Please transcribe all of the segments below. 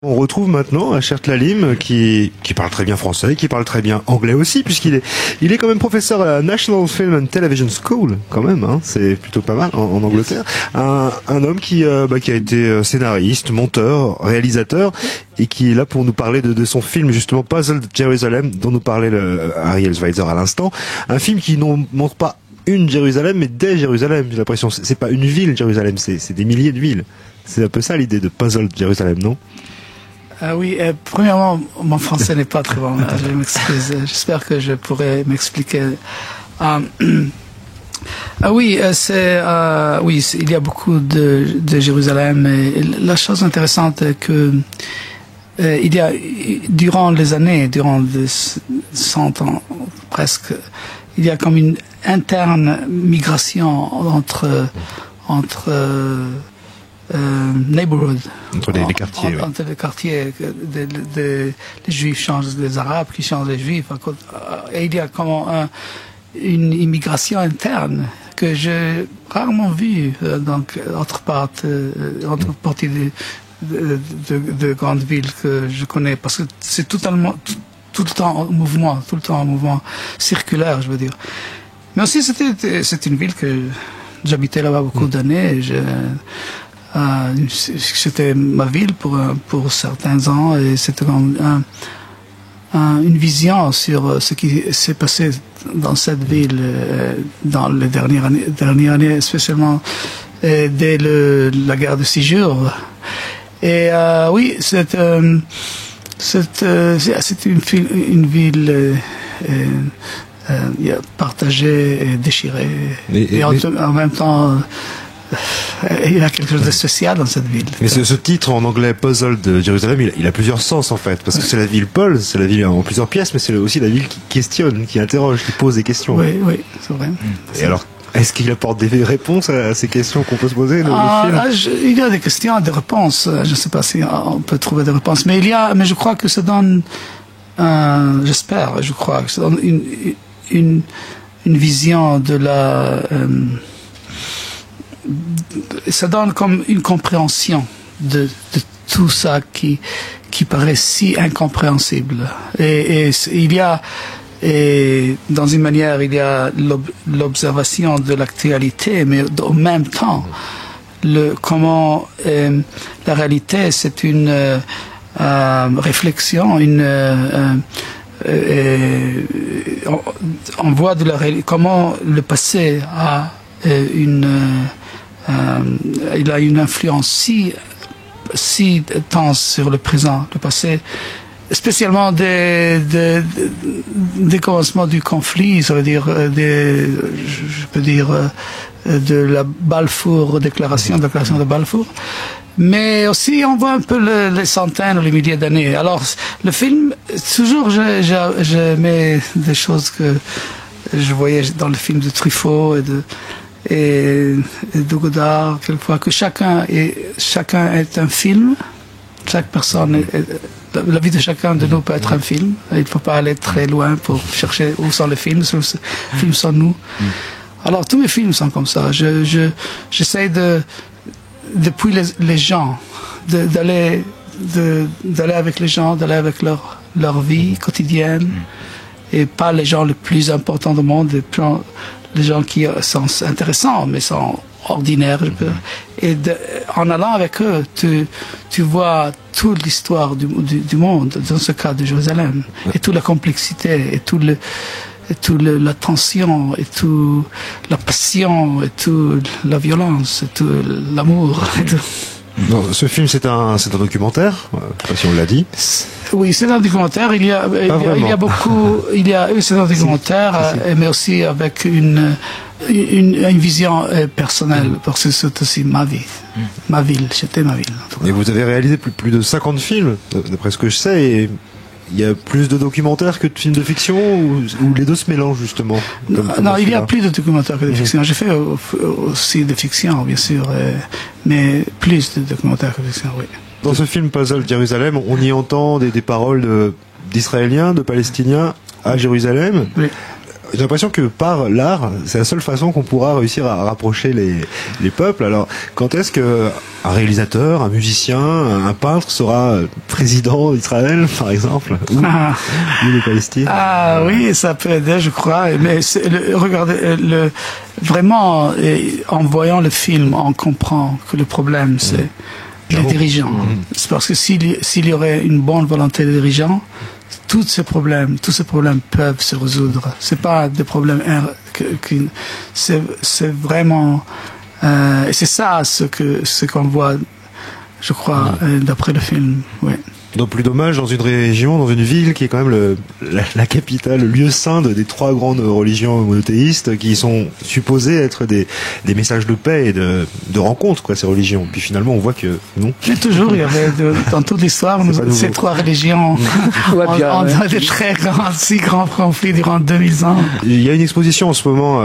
On retrouve maintenant Asher Tlalim qui parle très bien français, qui parle très bien anglais aussi, puisqu'il est quand même professeur à la National Film and Television School, quand même, hein, c'est plutôt pas mal en Angleterre. Un homme qui a été scénariste, monteur, réalisateur, et qui est là pour nous parler de son film justement Puzzled Jerusalem, dont nous parlait Ariel Schweitzer à l'instant. Un film qui ne montre pas une Jérusalem, mais des Jérusalem. J'ai l'impression, c'est pas une ville Jérusalem, c'est des milliers de villes. C'est un peu ça l'idée de Puzzled Jerusalem, non? Oui, premièrement, mon français n'est pas très bon. Je m'excuse. J'espère que je pourrai m'expliquer. Oui, il y a beaucoup de Jérusalem. Et la chose intéressante est que il y a, durant les 100 ans presque, il y a comme une interne migration entre neighborhood, entre les quartiers, entre les quartiers, les Juifs changent les Arabes, qui changent les Juifs, et il y a comme une immigration interne que j'ai rarement vue entre parties de grandes villes que je connais, parce que c'est tout le temps en mouvement circulaire, je veux dire. Mais aussi c'est une ville que j'habitais là-bas beaucoup d'années. C'était ma ville pour certains ans, et c'était une vision sur ce qui s'est passé dans cette ville dans les dernières années, spécialement dès la guerre de 6 jours. Et oui, c'est une ville partagée et déchirée, et en même temps il y a quelque chose de spécial dans cette ville. Mais ce titre en anglais, Puzzled de Jérusalem, il a plusieurs sens en fait, parce que c'est la ville Paul, c'est la ville en plusieurs pièces, mais c'est aussi la ville qui questionne, qui interroge, qui pose des questions. Oui, c'est vrai. Et alors, est-ce qu'il apporte des réponses à ces questions qu'on peut se poser dans le film? Il y a des questions et des réponses. Je ne sais pas si on peut trouver des réponses, mais je crois que ça donne, je crois que ça donne une vision de la... ça donne comme une compréhension de tout ça qui paraît si incompréhensible. Et il y a, dans une manière, il y a l'observation de l'actualité, mais en même temps, comment la réalité, c'est une réflexion, on voit de la réalité, comment le passé a il a une influence si intense sur le présent, le passé, spécialement des commencements du conflit, ça veut dire je peux dire de la déclaration de Balfour, mais aussi on voit un peu les centaines ou les milliers d'années. Alors le film, toujours j'aimais des choses que je voyais dans le film de Truffaut et de Godard, quelquefois, que chacun est un film. Chaque personne la vie de chacun de nous peut être un film. Il ne faut pas aller très loin pour chercher où sont les films. Les films sont nous. Alors tous mes films sont comme ça. J'essaie depuis les gens, d'aller avec les gens, d'aller avec leur vie quotidienne, et pas les gens les plus importants du monde, les gens qui sont intéressants, mais sont ordinaires. Et en allant avec eux, tu vois toute l'histoire du monde, dans ce cas de Jérusalem, et toute la complexité, et toute la tension, et toute la passion, et toute la violence, et tout l'amour. Non, ce film, c'est un documentaire, je sais pas si on l'a dit. Oui, c'est un documentaire. Il y a beaucoup. C'est un documentaire, mais aussi avec une vision personnelle, parce que c'est aussi ma vie, ma ville. C'était ma ville. Et vous avez réalisé plus de 50 films, d'après ce que je sais. Et il y a plus de documentaires que de films de fiction, ou les deux se mélangent justement? Non, il y a plus de documentaires que de fiction. J'ai fait aussi de fiction, bien sûr, mais plus de documentaires que de fiction, oui. Dans ce film Puzzled Jérusalem, on y entend des paroles d'Israéliens, de Palestiniens à Jérusalem. Oui. j'ai l'impression que par l'art, c'est la seule façon qu'on pourra réussir à rapprocher les peuples. Alors, quand est-ce que un réalisateur, un musicien, un peintre sera président d'Israël, par exemple, ou de Palestine? Ah oui, ça peut aider, je crois. Mais regardez, vraiment, en voyant le film, on comprend que le problème, c'est les dirigeants. C'est parce que s'il y aurait une bonne volonté des dirigeants, tous ces problèmes peuvent se résoudre. C'est pas des problèmes c'est vraiment et c'est ça ce qu'on voit, je crois, d'après le film. Oui. Donc plus dommage dans une région, dans une ville qui est quand même la capitale, le lieu saint des 3 grandes religions monothéistes qui sont supposées être des messages de paix et de rencontre, quoi, ces religions. Puis finalement, on voit que non. Mais toujours, il y avait dans toute l'histoire, ces 3 religions ont des très si grands conflits durant 2000 ans. Il y a une exposition en ce moment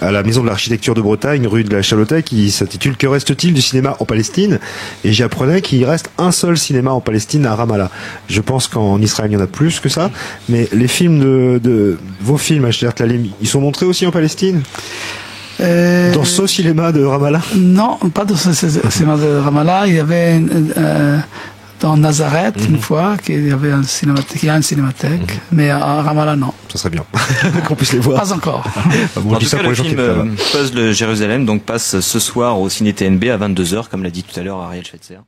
à la Maison de l'Architecture de Bretagne, rue de la Chalotais, qui s'intitule Que reste-t-il du cinéma en Palestine? Et j'apprenais qu'il reste un seul cinéma en Palestine, à Ramallah. Je pense qu'en Israël il y en a plus que ça, mais les films de vos films, HDR Tlalim, ils sont montrés aussi en Palestine? Dans ce cinéma de Ramallah? Non, pas dans ce cinéma de Ramallah. Il y avait dans Nazareth une fois qu'il y avait une cinémathèque, mais à Ramallah non. Ça serait bien qu'on puisse les voir. Pas encore. En tout cas, le film Puzzle Jérusalem donc passe ce soir au Ciné TNB à 22h, comme l'a dit tout à l'heure Ariel Schweitzer.